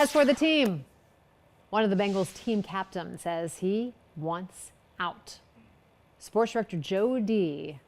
As for the team, one of the Bengals team captains says he wants out. Sports director Joe D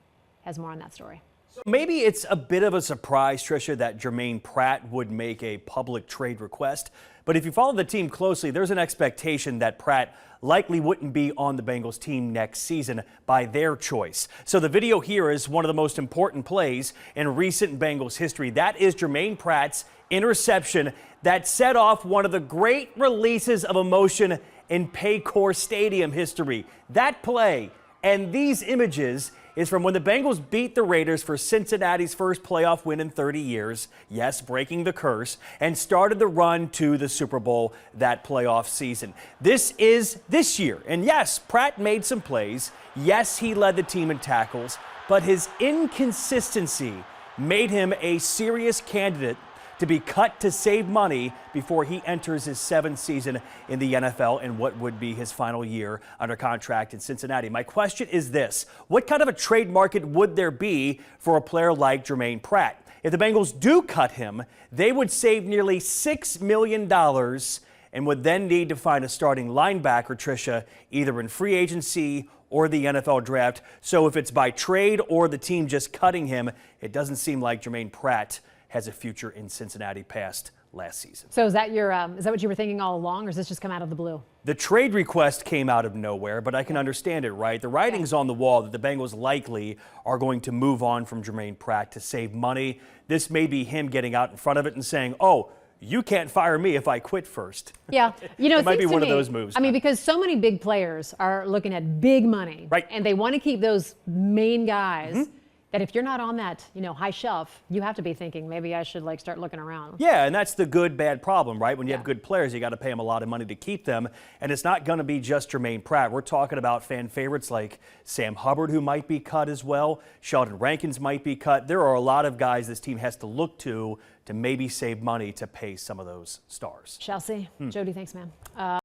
has more on that story. Maybe it's a bit of a surprise, Tricia, that Germaine Pratt would make a public trade request. But if you follow the team closely, there's an expectation that Pratt likely wouldn't be on the Bengals team next season by their choice. So the video here is one of the most important plays in recent Bengals history. That is Germaine Pratt's interception that set off one of the great releases of emotion in Paycor Stadium history. That play and these images is from when the Bengals beat the Raiders for Cincinnati's first playoff win in 30 years, yes, breaking the curse, and started the run to the Super Bowl that playoff season. This is this year, and yes, Pratt made some plays. Yes, he led the team in tackles, but his inconsistency made him a serious candidate to be cut to save money before he enters his 7th season in the NFL and what would be his final year under contract in Cincinnati. My question is this: what kind of a trade market would there be for a player like Germaine Pratt? If the Bengals do cut him, they would save nearly $6 million and would then need to find a starting linebacker, Tricia, either in free agency or the NFL draft. So if it's by trade or the team just cutting him, it doesn't seem like Germaine Pratt has a future in Cincinnati past last season. So is that what you were thinking all along, or does this just come out of the blue? The trade request came out of nowhere, but I can understand it, right? The writing's on the wall that the Bengals likely are going to move on from Germaine Pratt to save money. This may be him getting out in front of it and saying, oh, you can't fire me if I quit first. Yeah, it might be one of those moves. I mean, because so many big players are looking at big money, right? And they want to keep those main guys. That if you're not on that, high shelf, you have to be thinking, maybe I should start looking around. Yeah, and that's the good, bad problem, right? When you have good players, you got to pay them a lot of money to keep them. And it's not going to be just Germaine Pratt. We're talking about fan favorites like Sam Hubbard, who might be cut as well. Sheldon Rankins might be cut. There are a lot of guys this team has to look to maybe save money to pay some of those stars. Shall see. Jody, thanks, man.